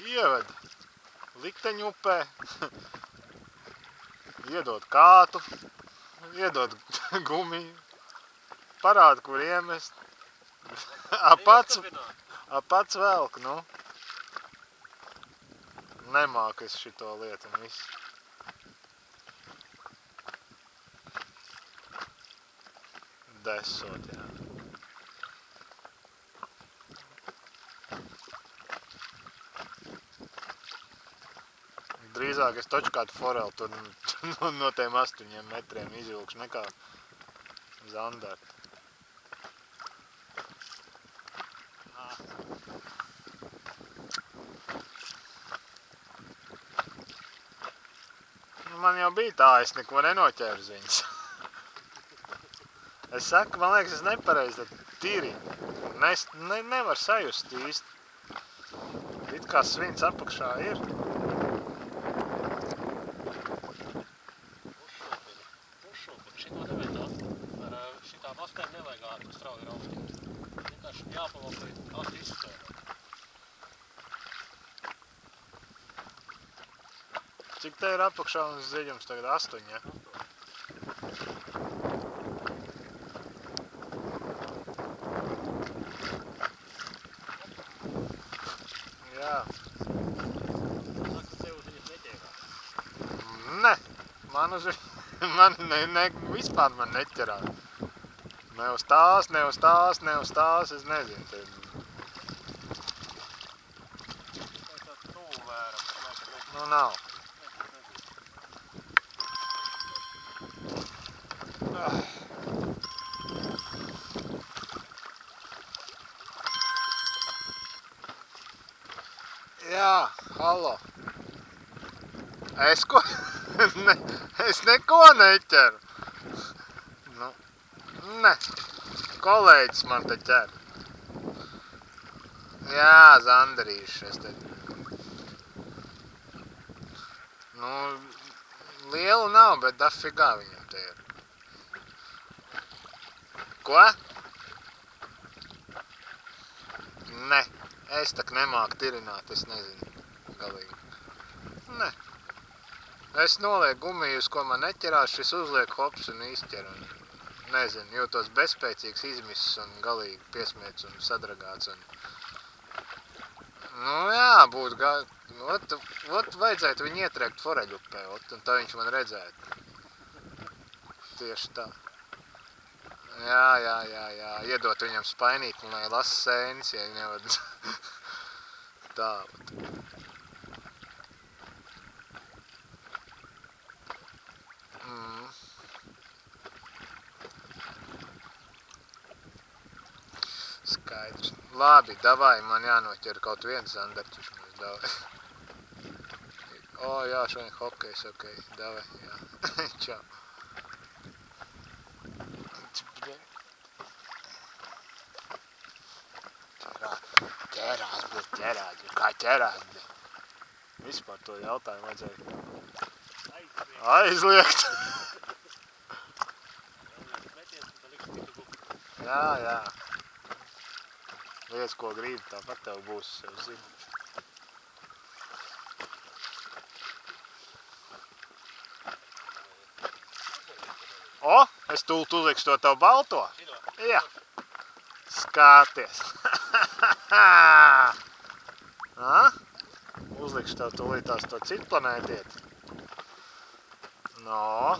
ieved likteņu upē, iedod kātu, iedod gumiju, parāda, kur iemest. Pats velk, nu. Nemāku es šito lietu un visu. Desot, jā. Drīzāk es taču kādu foreli tur no tiem 8 metriem izvilkšu nekā zandarta. Man jau bija tā, es neko nenoķēru uz viņas. Es saku, man liekas, es nepareizi tīri. Nevar sajust īsti. It kā svins apakšā ir. Uzšūput, šito nevajag tā. Ar šitām astēm nevajag ārpus strauji raustīt. Vienkārši jāpavalk, lai asti izspēlē. Cik te ir apakšā un dziļums tagad 8, ja? Jā. Saka, tev uz viņas neķērās. Ne, man uz vispār man neķerās. Ne uz tās, es nezinu. Tas tuvu vēram, bet laikam neķerās. Nu nav. Jā, hallo. Es neko neķeru. Nu, ne. Kolēģis man te ķer. Jā, zandarīšu es te. Nu, liela nav, bet dafigā viņam te ir. Ko? Ne. Es tak nemāku tirināt, es nezinu, galīgi. Ne. Es nolieku gumiju, uz ko man neķerās, šis uzliek hops un izķer. Un, nezinu, jūtos bezspēcīgs, izmiss un galīgi piesmiets un sadragāts. Un... Nu jā, būtu ot vajadzētu viņu ietrēkt foreļupē, un tā viņš man redzētu. Tieši tā. Jā. Iedot viņam spainīt, un lai lasa sēnes, ja nevad tā. Skaidrs. Labi, davai, man jānoķer kaut viens zandarķis. O, jā, šodien hokejs, ok, davai, jā. Čau. Ķerās, kā ķerās. Vispār to jautājumu vajadzēja aizliegt. Jā. Liec, ko gribi, tāpat tev būs, sev zinu. O, es tūlīt uzlikšu to tavu balto. Jā. Skaties. Uzlikšu tev tūlītās to citu planētieti. No.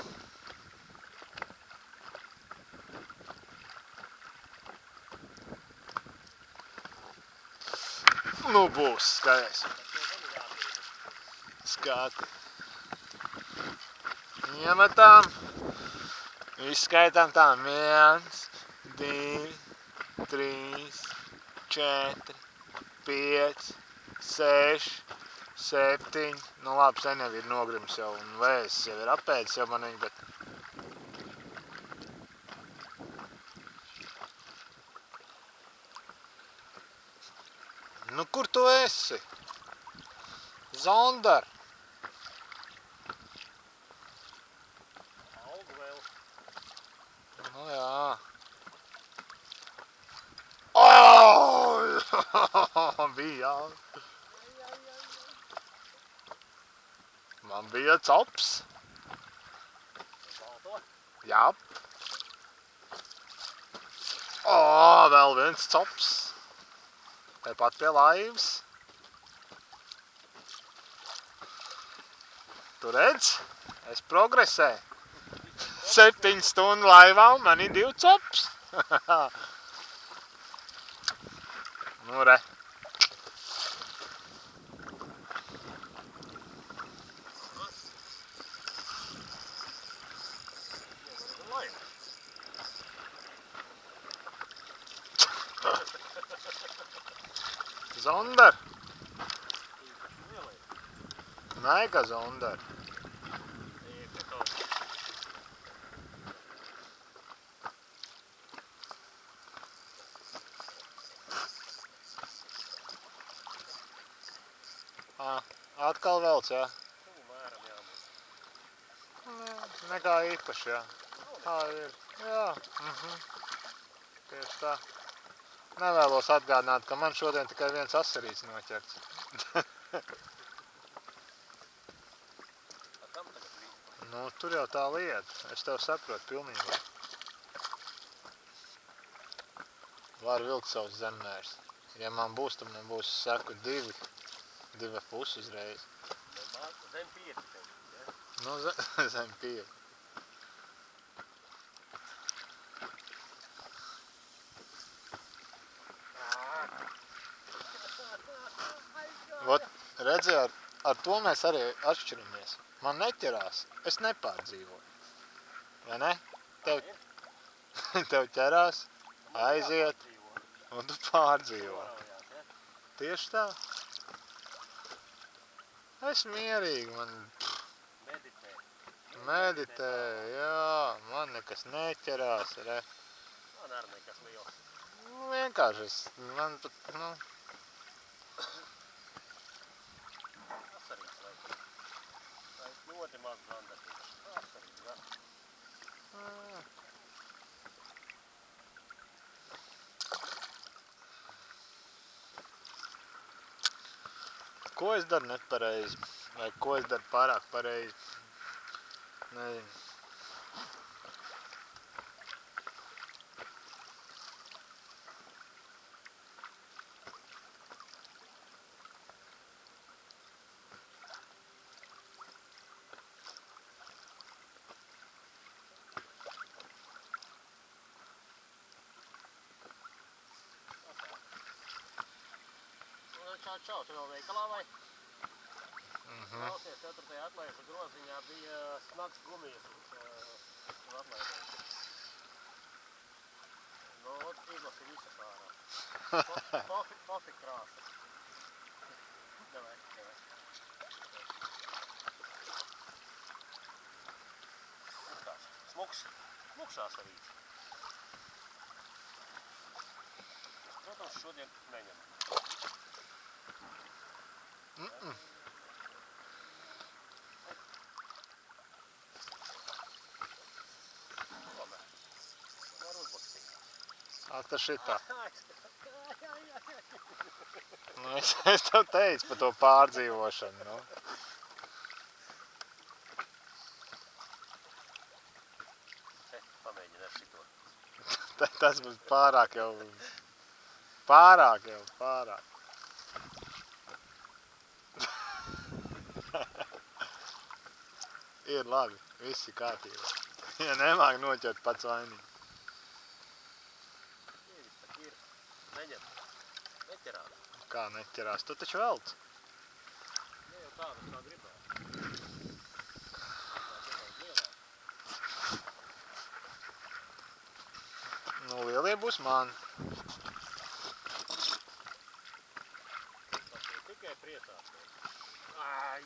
Nu būs, skaties. Skati. Iemetam. Izskaitām tā. 1, 2, 3, 4, 5, 6, 7. Nu labi, sen jau ir nogrims jau un vēzis jau ir apēdis jau man viņa, bet... Nu kur tu esi? Zondar! Aug vēl. Nu jā. Oh! Bija. Man bija cops. Balto. Jā. O, vēl viens cops. Tepat pie laivas. Tu redz? Es progresēju. 7 stundu laivā un man ir 2 cops. Nu, re. Zonder. Mega zonder. Atkal velc, jā? Mēram jābūt. Nekā īpaši, jā. Tā ir, jā. Tieši tā. Nevēlos atgādināt, ka man šodien tikai viens asarīts noķerts. Kam tagad viņi? Nu, tur jau tā lieta. Es tev saprotu pilnībā. Var vilkt savus zemmērs. Ja man būs, tad man būs seku 2,5 uzreiz. Zem 5 tev, ja? Nu, zem 5. Vot, redzi, ar to mēs arī atšķiramies. Man neķerās, es nepārdzīvoju. Vai ne? Tev ķerās, aiziet, un tu pārdzīvo. Tieši tā. Es mierīgi, man meditē, jā, man nekas neķerās, re. Man arī nekas liels. Nu, vienkārši man pat, nu. Asarīts vajag. Tā ir ļoti maz zandatīši. Asarīts, jā. Ko es daru nepareizi? Vai ko es daru pārāk pareizi? Nezinu. Čau, tu vēl veikalā vai? Klausies, 4. atlaižu groziņā bija snags gumijas atlaidēm. Nu, izlasi visas ārā. Pofik krāsa. Davai. Smuks asarīts. Protams, šodien neņem. Var uzbakstīt. Tas šitā. Nu, es tev teicu par to pārdzīvošanu, nu. Pamēģini ar šito. Tas būs pārāk jau. Ir labi, viss ir kārtībā. Ja nemāk noķert pats vainīgi. Ir. Neņem. Neķerās. Kā neķerās? Tu taču velc. Ne jau tā, bet kā gribētu. Nu, lielie būs man. Tas ir tikai priecās. Ai.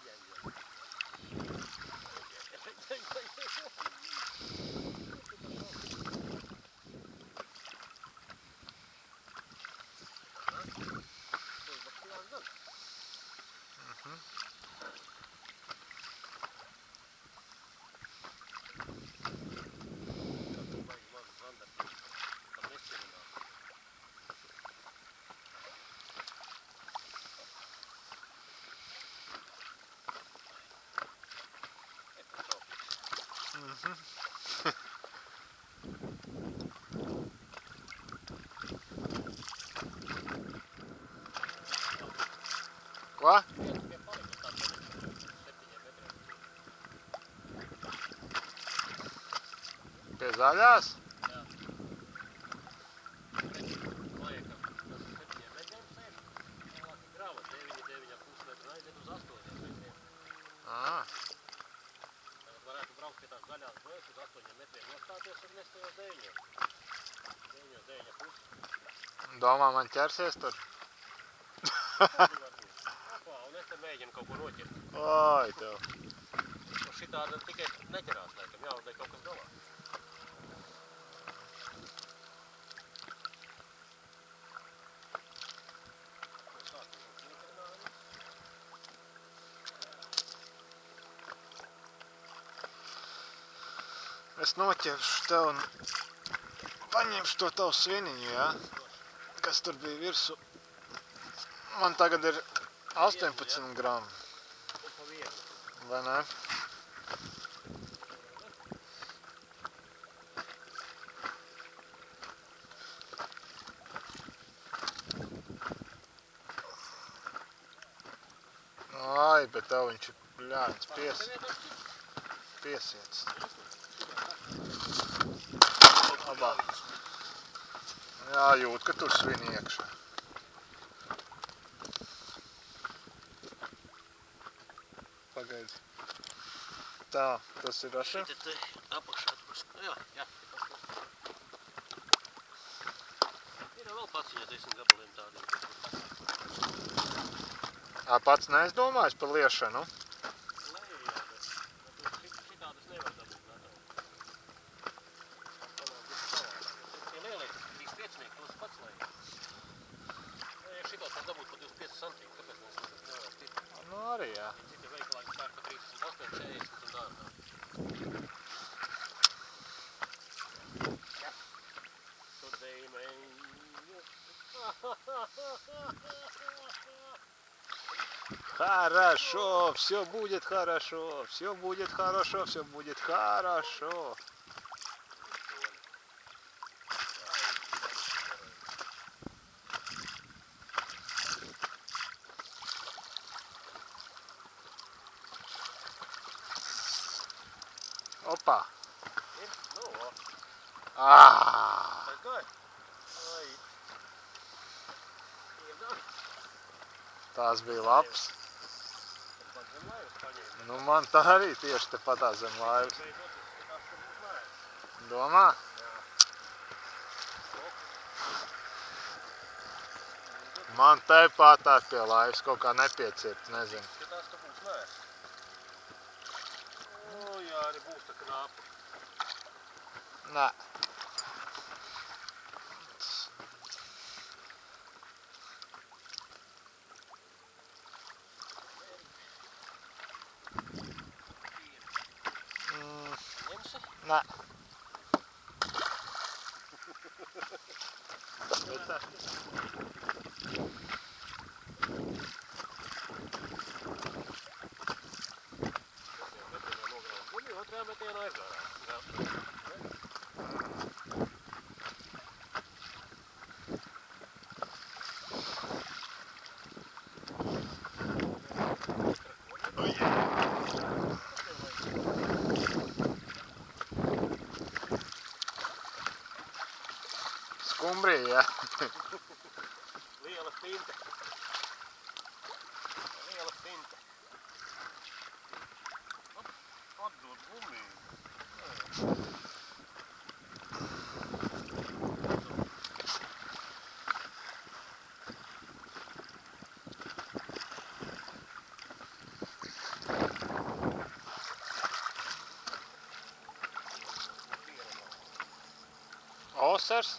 Ko? Pie palikas tā 7 metriem. Pie zaļās? Jā. Vajag, ka tas 7 metriem sēž. Tālāk ir grava 9,5 metru un aiziet uz 8 metriem. Tagad varētu braukt pie tās zaļās blēs uz 8 metriem nostāties un nest tajos 9. 9,5. Domā, man ķersies tur? Apā, un es te mēģinu kaut ko noķert. Oi, tev. Un šitāda tikai neķerās, laikam, jāuzliek kaut kas galā. Es noķeršu tev un paņemšu to tavu sviniņu, jā? Kas tur bija virsu. Man tagad ir 18 gramu. Un pa vienu. Vai ne? Ai, bet tev viņš ir bļāns piesiets. Abā. Jā, jūt, ka tur svini iekšā. Pagaidi. Tā, tas ir aša? Šeit te apakšā. Jā. Ir vēl paciņā 10 gabaliem tādiem. Pats neizdomājis par liešanu? Šitādas nevar dabūt gatavu. Tie lielie 3,5, tos pats lai. Ja šitos var dabūt par 25 centiem, kāpēc mēs nevar tikt? Nu arī, jā. Citi veikalā pērk pa 38, 40 un dārgā. Today, man. Хорошо, все будет хорошо, все будет хорошо, все будет хорошо. Опа. Tās bija labs. Nu, man tā arī tieši te patā zem laivas. Domā? Man te patā pie laivas kaut kā nepiecirpt, nezinu. Skatās, ka būs nē. O, jā, arī būs tā knāpa. Nē. Nē. Otrajā metienā aizgārā. Skumbrija, jā. Liela stinte. Liela stinte. Atdod gumiju. Osers?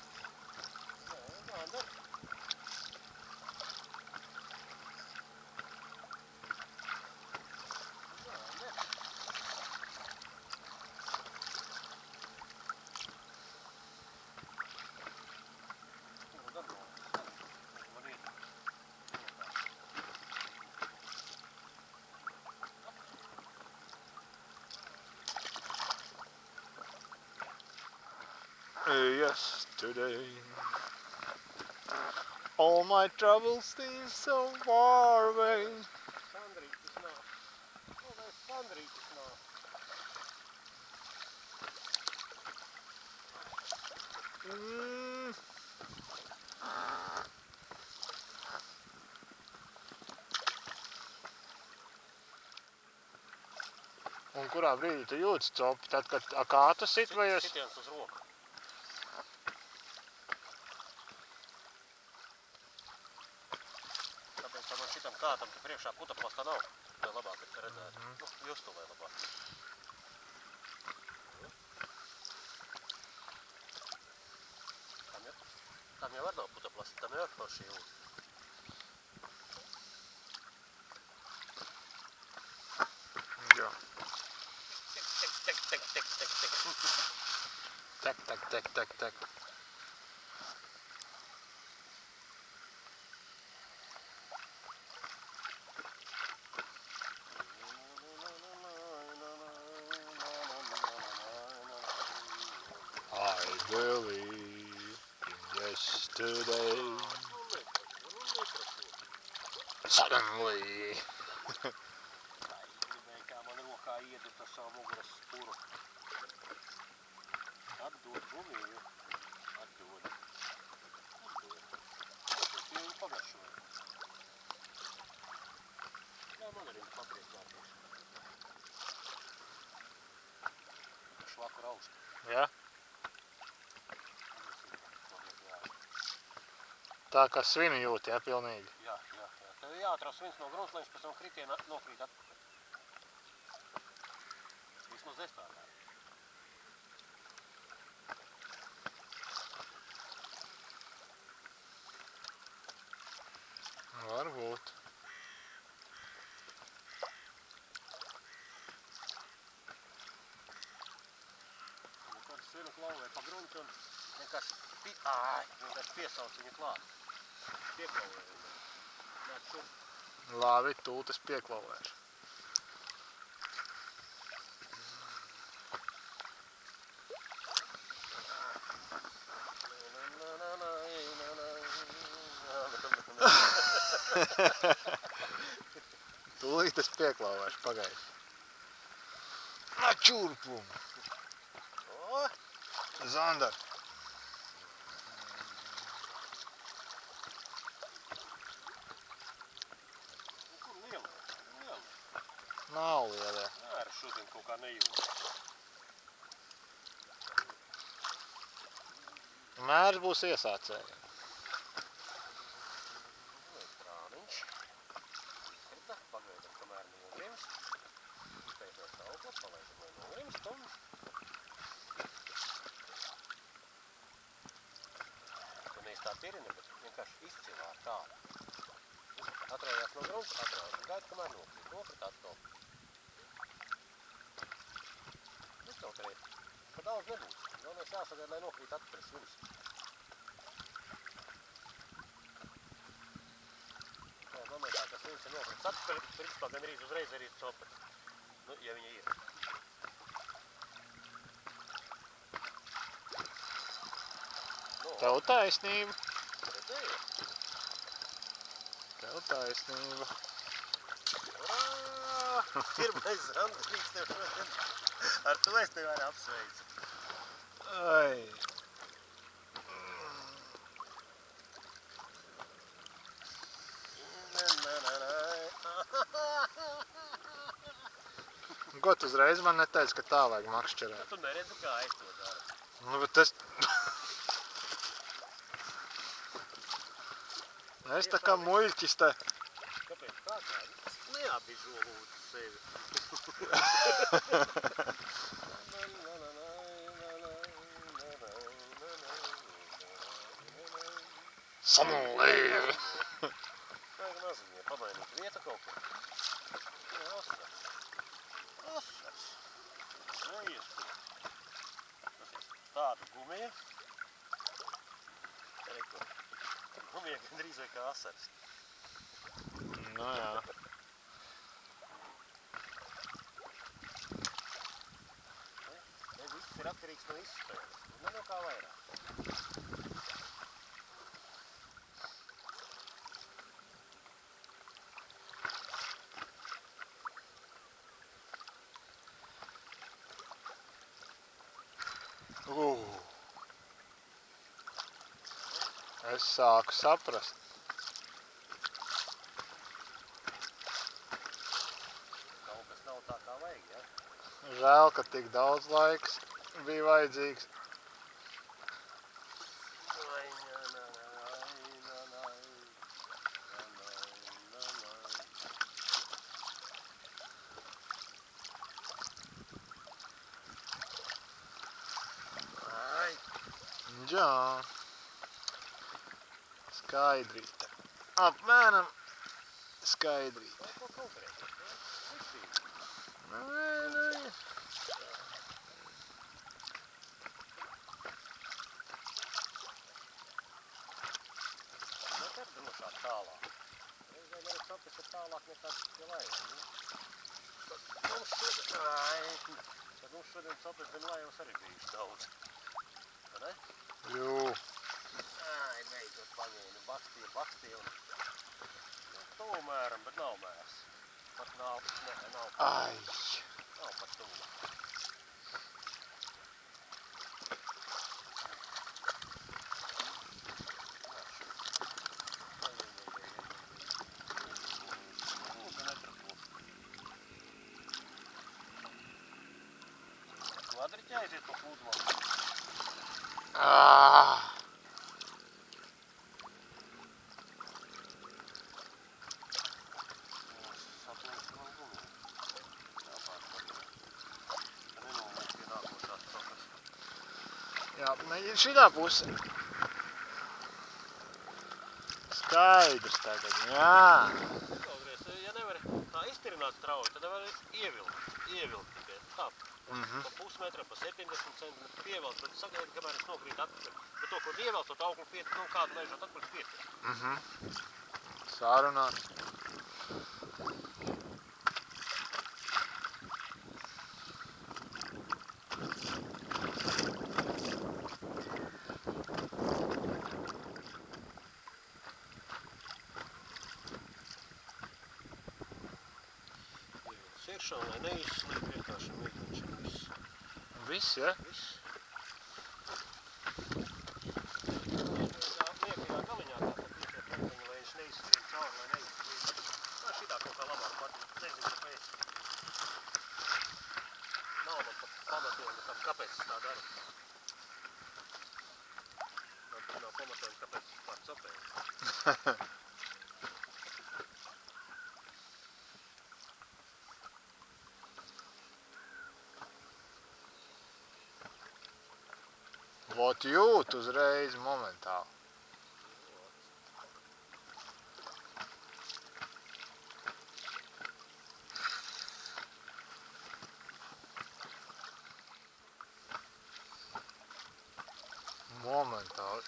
yesterday. All my troubles seem so far away. Sandrītis nav. Vēl sandrītis nav. Un kurā brīdī tu jūti copi? Tad, kad kātu sit vai es? Sitiens uz roku. Tāpēc tam šitam kātam, ka priekšā putaplastā nav, lai labāk redzētu. Nu, justu lai labāk. Tam jau var nav putaplasta, tam jau var forši jūt. Jā. Tek. I believe in yesterday. Suddenly. Gribēju kā man rokā iedurt ar savu muguras spuru. Atdod gumiju. Atdod. Es viņu pagaršoju. Jā, man arī papriecāties. Švaku raust. Jā? Tā kā svinu jūt, jā, pilnīgi. Jā. Tev jāatrast svins no grunts, lai viņš pēc tam kritienā nokrīt atpakaļ. Vismaz es tā kā. Varbūt. Tad svinu klauvē pa grunts un vienkārši piesauc viņu klāt. Pieklauvē viņu. Nāc šur. Labi, tūlīt es pieklauvēšu. Tūlīt es pieklauvēšu, pagaidi. Čurpum! Zandar! Kur liela? Nav lielie. Ar šodien kaut kā nejūt. Mērs būs iesācēji. Trāniņš. Izkrita, pagaidam, kamēr nogrimst. Izteidzot sauklas, palaidam, lai nogrimst un... Tu neesi tā tirina, bet vienkārši izcilā ar tādu. Atraujās no grunts, atraujās. Gaid, kamēr nokrīt. Nokrit atkal. Viskaut arī. Pa daudz nebūs. Galvenais jāsagaid, lai nokrīt atpakaļ svins. Jā, momentā, ka svins ir nokrits atpakaļ, principā gandrīz uzreiz arī copa. Nu, ja viņa ir. Tev taisnība. Redzēji? Tev taisnība. Pirmais Andrīgs tev šodien. Ar to es tev arī apsveicu. Ai. Ko tu uzreiz man neteici, ka tā vajag makšķerēt? Tu neredzi, kā es to daru. Nu, bet es... Es tā kā muļķis te... Kāpēc tā tādi? Neapbižo lūdzu sevi. Samulēji! Vajag maziņie pamainīt vietu kaut kur. Jā, asvars. Asvars. Neiespīt. Tāda gumija. Reku. Gumija gandrīz vai kā asars. Nu jā. Ne, viss ir atkarīgs no izspēles. Nu kā vairāk. Es sāku saprast. Kaut kas nav tā kā vajag, ja? Žēl, ka tik daudz laiks bija vajadzīgs. Jā. Skaidrīte. Apmēram skaidrīte. Ko konkrēti? Nekad drošāk tālāk. Reizēm arī sapis ir tālāk nekā pie laivas. Tad mums šodien sapis zem laivas arī bijuši daudz. Vai ne? Jū. Beidzot paņēma, bakstīja un... Tuvu mēram, bet nav mērs. Pat nav, nav. Ai. Nav pat tuvu. Kvadriķi aiziet pa plūdumam. Jā, mēģina šitā pusē. Skaidrs tagad, jā. Kādreiz, ja nevar tā iztirināt strauji, tad var ievilkt tikai tā. Pa pusmetra, pa 70 centimetru pievelkt, bet sagaidi, kamēr es nokrīt atpakaļ. Bet to, ko ievelkt, to auglu kādu laižot atpakaļ pietiek. Sārunāt. Siršana, lai neizslīd vienkārši mīkliņš un viss. Viss, ja? Viss. Tā liekajā galiņā tā pietiek mīkliņa, lai viņš neizskrien cauri, lai neizslīd. Tā šitā kaut kā labāk pat, nezinu, kāpēc. Nav man pat pamatojumi tam, kāpēc es tā daru. Man pat nav pamatojumi, kāpēc es pār copēju. Vot jūt uzreiz momentāli. Momentāli.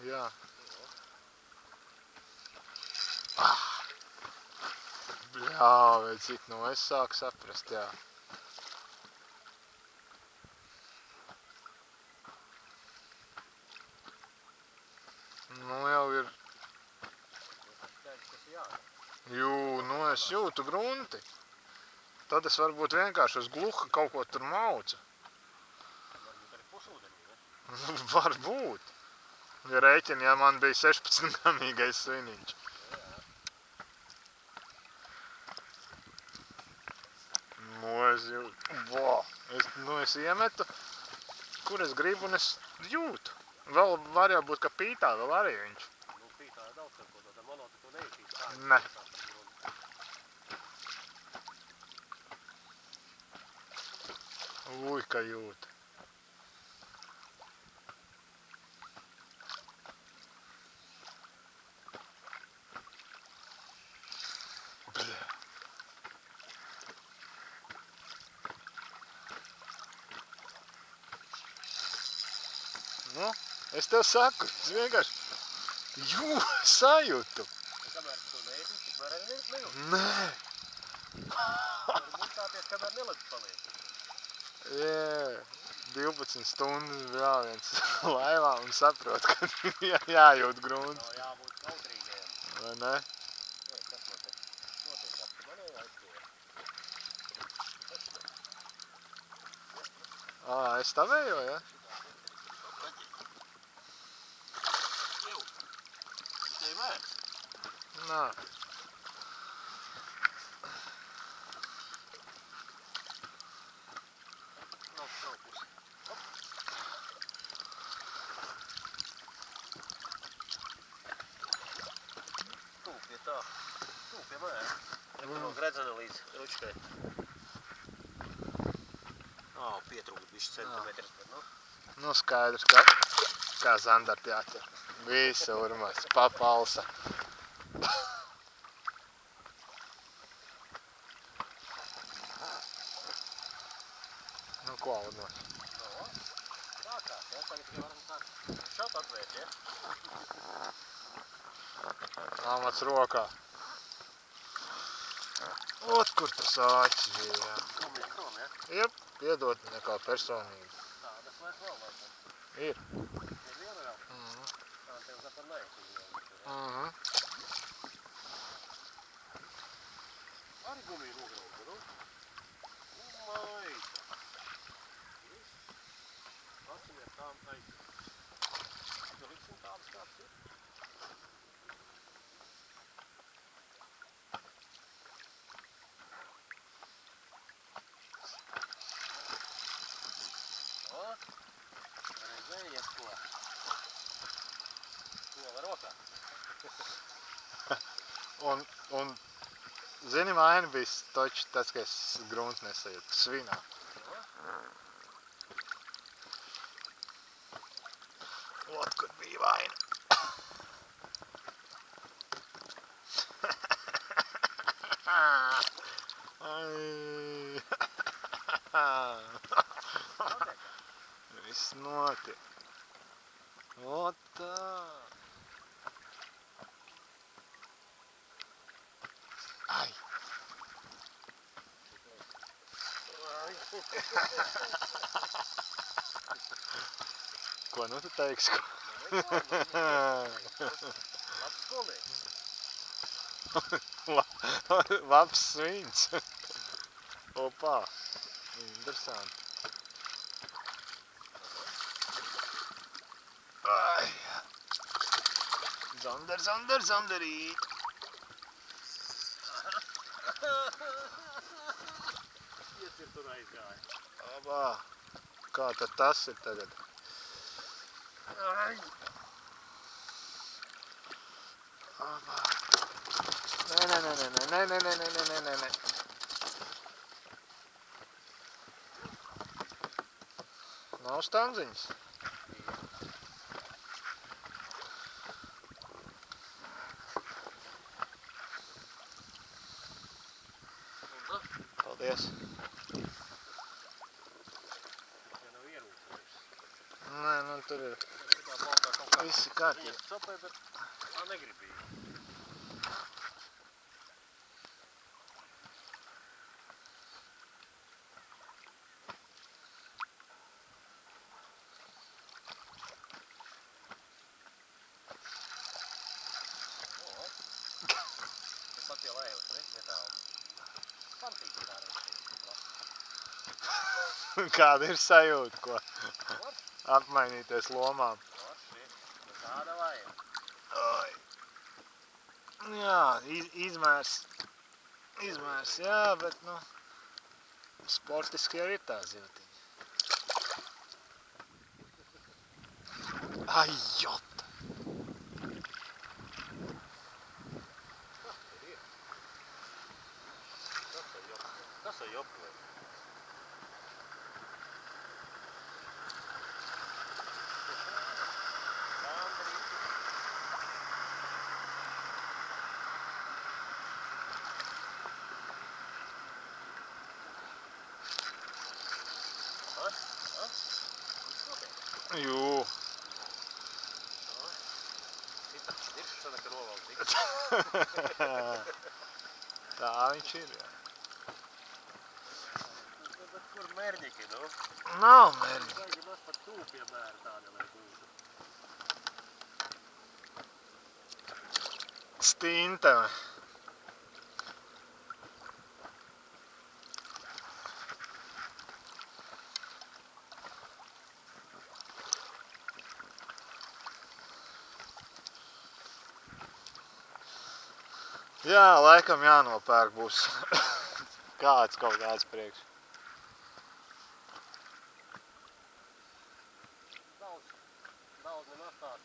Jā. Bļāvē, cik nu es sāku saprast, jā. Nu jau ir... Jū, nu es jūtu grunti. Tad es varbūt vienkārši uz gluha kaut ko tur maucu. Varbūt arī pusūdenī, ne? Varbūt. Ja rēķini, ja man bija 16-gamīgais sviniņš. Nu es jūtu... Es iemetu, kur es gribu un es jūtu. Vēl var jau būt, ka pītā vēl arī viņš. Nu, pītā ir daudz kaut ko, tā monota to neizšīt. Ne. Uj, ka jūt. Nu, es tev saku, es vienkārši sajūtu. Kamēr tu neesi, tikmēr arī nejūt. Nē. Var mustāties, kamēr neledus paliek. Jā, 12 stundas brauciens laivā un saprot, ka jājūt grunts. Nav jābūt kautrīgiem. Vai ne? Kas man te notiek apti? Man jau aizstīja. Es tavējo, ja? Jau. Tas tev vērts. Nā. Nav pusi. Tūp pie tā. Tūp pie mājā. No gredzena līdz ručkai. Pietrūkt bišķi centimetrs, bet nu. Nu skaidrs, kā Zandart jāķer. Visa urmās, papalsa. Nu ko, Udmars? Sākās, ja? Tagad tikai varam sākt. Šaut atvērt, ja? Amats rokā. Ot, kur tas āķis bija, jā. Kumīt prom, ja? Jep, piedot nekā personīgi. Tādas vairs vēl laikam. Ir. Ir viena vēl? Tā tev zapar neizsīdījām. Mhm. Arī gumiju nograuta, nu? Maita. Atciniet tām aiziet. Nu, liksim tādas kāds ir. Redzējies ko? Ko var rokā? Un zini, vaina bija toči tas, ka es grunts nesajūtu. Svinā. Ot, kur bija vaina. Viss notiek. Ot tā. Ai. Ko nu tu teiksi? Labs kolēģis. Labs svins. Opā. Interesanti. Ai. Zandarīt. Iecir tur aizgāja. Abā. Kā tad tas ir tagad? Ai. Abā. Nē. Nav stanziņas. Paldies. Ja nav ierūks vairs. Nē, nu tur ir Tā baltā kaut kā. visi kārtīgi. Viņa sapē, bet tā negribīja. Pat jau laivas, ne? Netālu. Pantīti tā reizē. Kāda ir sajūta, ko apmainīties lomām? Tāda laiva. Oi. Jā, izmērs, jā, bet, nu, sportiski jau ir tā zivtiņa. Ai, jot! Kas ar joplē? Jū. Šitā diršana, ka novalcīgs. Tā viņš ir, jā. Bet kur mērņiki, nu. Nav mērķi. Baigi maz pat tūpie mēri tādi, lai būtu. Stinteve. Jā, laikam jānopērk būs kaut kāds priekš. Daudz nemaz tās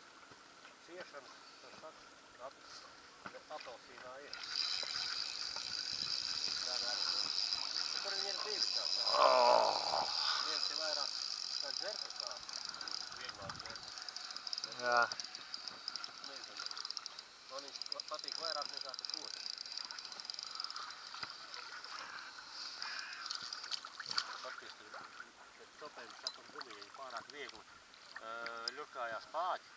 ciešanas, apelsīnā ir. Tur viņi ir divi tā. Viens ir vairāk tā dzerta tā, vieglāk dzerta. Jā. Nezinu. Man viņš patīk vairāk nekā tas otrs. Faktiski, pēc topēm sapam gumija, viņi pārāk viegli ļurkājās pāķi.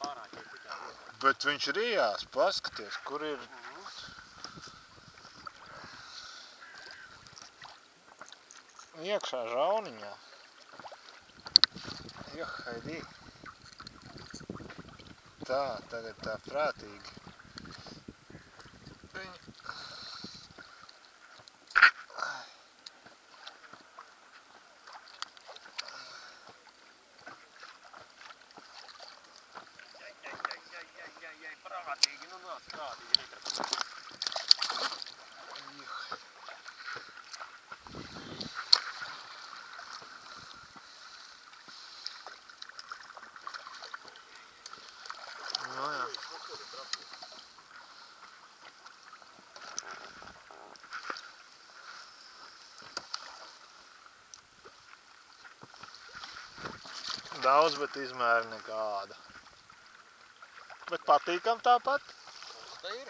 Pārāk ir citā vietā. Bet viņš rijās, paskaties, kur ir. Iekšā žauniņā. Haidī. Tā, tagad tā prātīgi. Prātīgi, nu nāc, prātīgi netrap. No jā. Daudz, bet izmēra nekāda. Bet patīkam tāpat? Tā ir.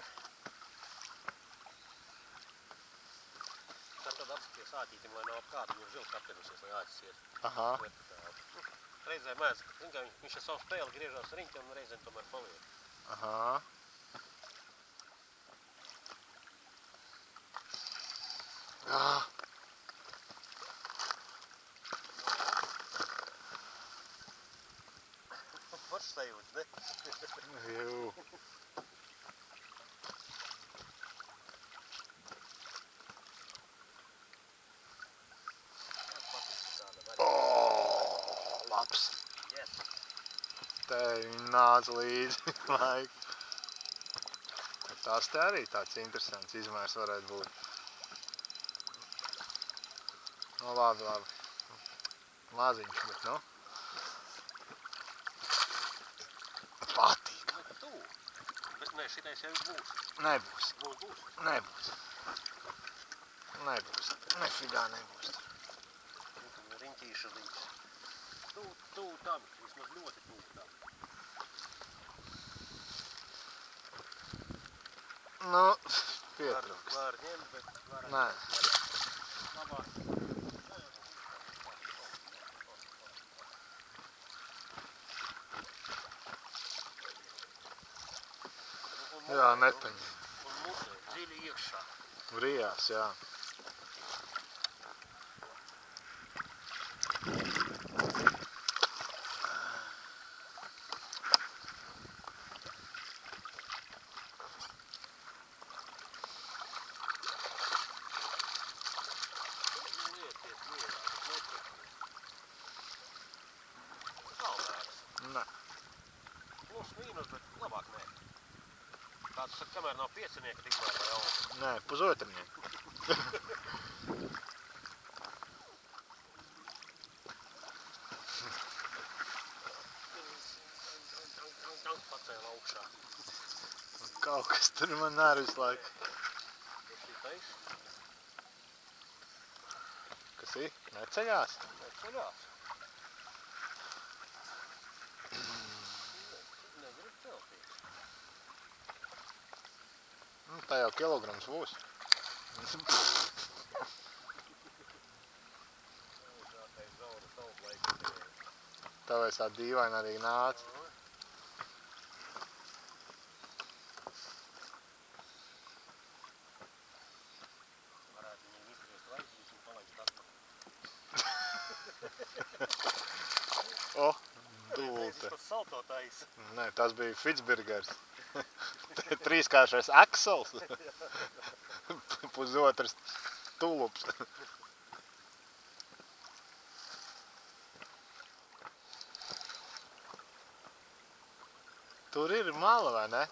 Tad apskaties āķītim, lai nav ap kādu, viņš žilti aptenusies, lai āķis iet. Aha. Reizēm mēdz, viņš ar savu spēli griežās riņķi un reizēm tomēr paliek. Aha. Ah. Foršs sajūts, ne? Jū. Labs. Yes. Te viņi nāca līdzi laika. Tās te arī tāds interesants izmērs varētu būt. No labi. Maziņš, bet nu. Patīk. Bet nē, šitais jau būs. Nebūs. Būs. Nebūs. Nefigā nebūs. Riņķīša līdz. Tū tam, vismaz ļoti tū tam. Nu, pietrūkst. Var ņemt, bet var Nē. Labāk. Jā, nepaņem. Un mutē, dziļi iekšā. Rijās, jā. Nē. Plus mīnus, bet labāk nē. Kāds saka, kamēr nav piecinieka, tikmēr vai augsts. Nē, pusotrnieki. Pacēla augšā. Kaut kas tur man nār visu laiku. Šitais Kas ir? Neceļās? neceļās. Negrib celtīt. Tā jau kilograms būs. Šātais zaura savu laiku. Tāpēc tā dīvaini arī nāca. Varētu viņiem izgriezt laikus un palaist atpakaļ. Dūlte. Tas salto taisa. Nē, tas bija Fitzburgers. Trīskāršais Aksels. Pusotrs tulups. Tur ir mala, vai ne?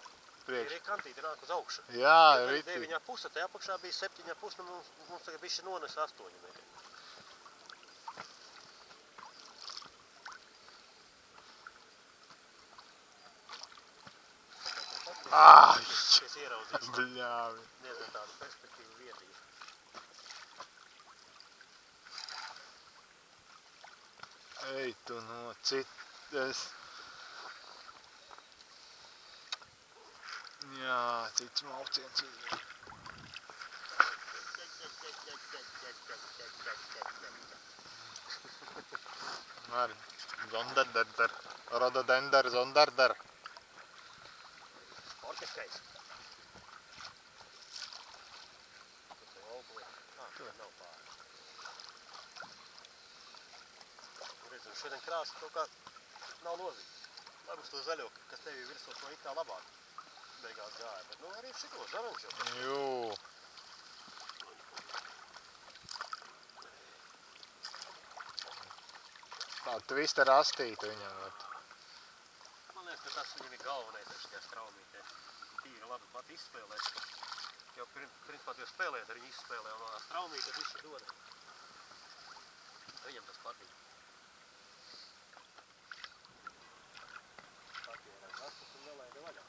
Ir kantīte nāk uz augšu. Jā, rītī. 9,5, tajā apakšā bija 7,5, mums tagad bišķi nones 8 metri. Es ieraudzīšu. Bļāvi. Diezgan tādu perspektīvu vietību. Ej, tu no citas. Jā, cits mauciens ir. Ar zondarder, rododender, zondarder. Sportiskais. Tas ir ogli. Tur nav pāri. Redzu, šodien krāsa kaut kā nav nozīme. Varbūt to zaļo, kas tev ir virsot, to it kā labāk beigās gāja. Bet nu arī šito zaranču jau. Jū. Tā tvista rastīta viņam. Man liekas, ka tas viņam ir galvenais ar šajā straumītē. Tīri labi pat izspēlēt. Jo principā tu jau spēlēt, arī izspēlē un tā straumīte visu dod. Viņam tas patīk. Patieram rastas un nelaida vaļā.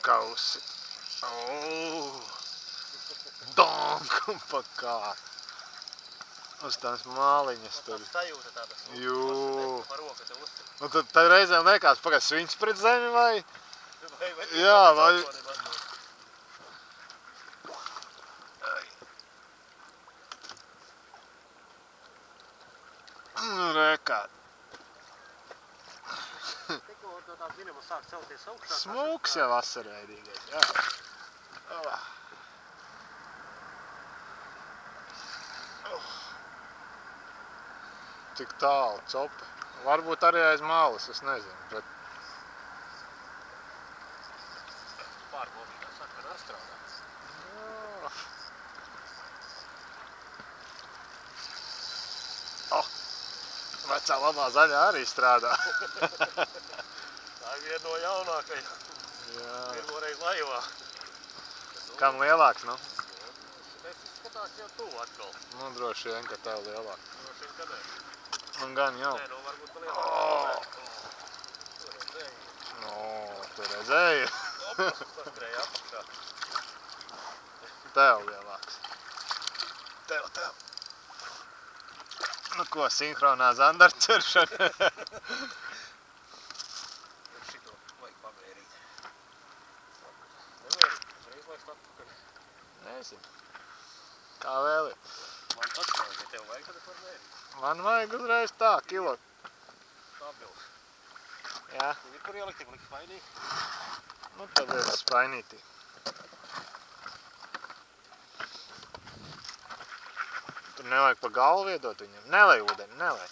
Kausi. Donk un pa kā. Uz tās māliņas tur. Sajūta tāda. Jū. Pa roka te uztur. Un tad reizēm liekas, pagad sviņš pret zemi vai? Jā, vai? Rekā. Tikko no tās zinama sāk celties augšā. Smūks jau vasarveidīgais, jā. Tik tālu copi. Varbūt arī aiz malas, es nezinu, bet... Pārbaudītā saka, var strādāt. Vecā labā zaļā arī strādā. Tā ir viena no jaunākajām. Pirmoreiz laivā. Kam lielāks, nu? Es izskatās jau tuvu atkal. Nu, droši vien, ka tev lielāks. Droši vien, ka nē. Un gan jau. Nē, nu varbūt pa lielāks. Tur redzēju. Tu redzēji? Tas grēja apakšā. Tev lielāks. Tev. Nu ko, sinhronā zandarķeršana? Šito vajag pamērīt. Nemērīt, uzreiz laiks atpakaļ. Nezinu. Kā vēl ir? Man pats vajag, ja tev vajag, tad es varu mērīt. Man vajag uzreiz tā, kilo. Stabils. Jā. Ir kur ielikt, tik likt spainīgi? Nu, tad ir spainītī. Tur nevajag pa galvu iedot viņam. Nelej ūdeni, nelej.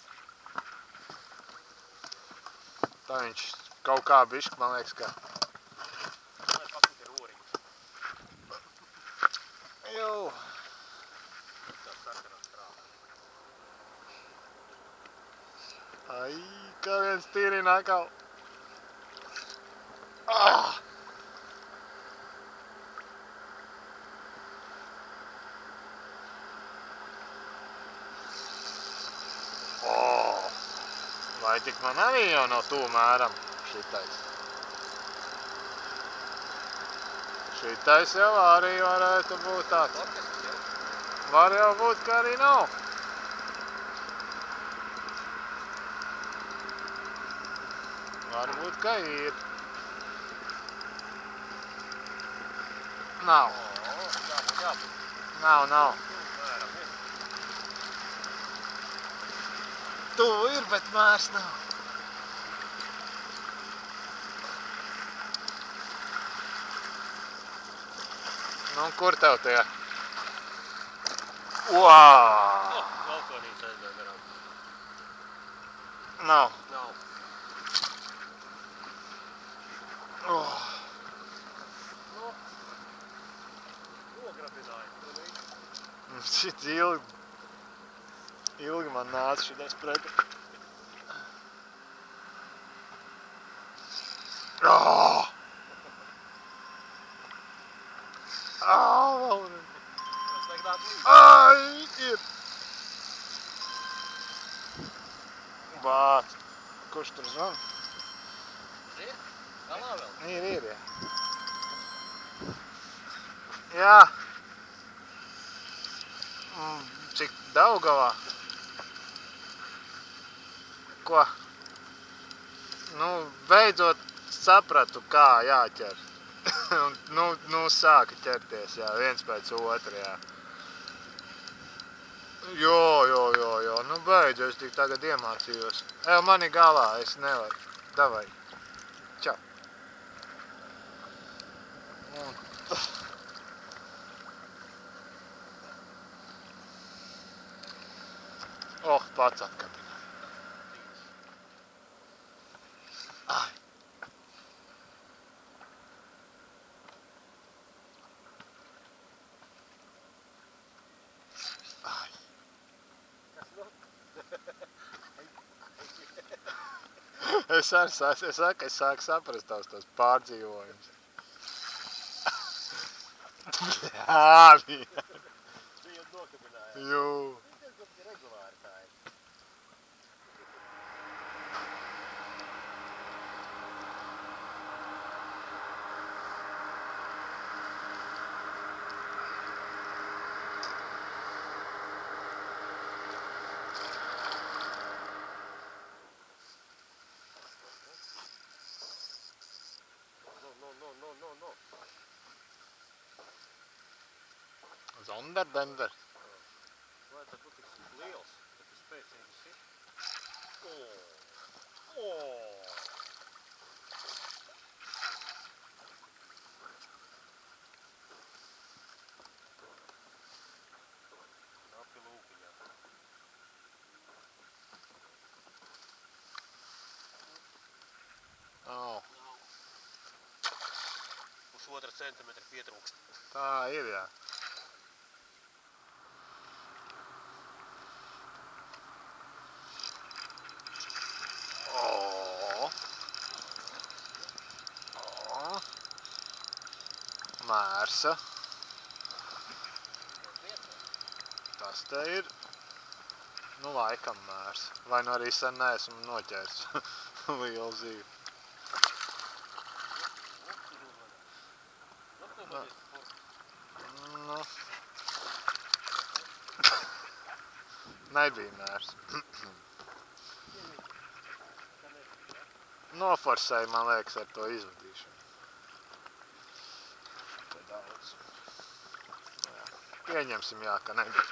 Tā viņš kaut kā bišķi, man liekas, ka... Lai pakut ir oriņu. Jū. Tā sarkanā strāva. Ai, kā viens tīrina atkal. Vai tik man arī jau nav tuvu mēram šitais? Šitais jau arī varētu būt tāds. Var jau būt, ka arī nav. Varbūt, ka ir. Nav. Nav. Tuvu ir, bet mērs nav. Nu, kur tev tie? Wow! Vēl ko nīca aizmēr garām. Nav. Nav. Oh. Nu, nograbināja. Šit ilgi man nāca šitais pretī. Oh! Oh! Tas tagad atlīd. Ai, ir! Bāt! Kurš tur zvan? Ir? Galā vēl? Ir, jā. Jā. Cik Daugavā? Ko? Nu, beidzot sapratu, kā jāķer. nu, sāka ķerties, jā, viens pēc otra, jā. Jo, nu beidz, es tik tagad iemācījos. Mani galā, es nevaru. Davai. Čau. Oh, pats atkapināja. Ai. Ai. Es sāku saprast tos pārdzīvojumus. Jā, bija. Bija nokabināja. Jū. Regulāri tā ir. No. Zonderdender. Vai tad būtu tik liels, ka tu spēcīgi sit? Napi lūpiņā. Oh. Pusotra centimetra pietrūkst. Tā ir, jā. Mērsa. Tas te ir, nu, laikam mērsa. Vai nu arī sen neesmu noķērs lielu zīvi. Nu. Nebija mērsa. Noforsēju, man liekas, ar to izvadīšanu. Te daudz. Jā. Pieņemsim, jā, ka nebija.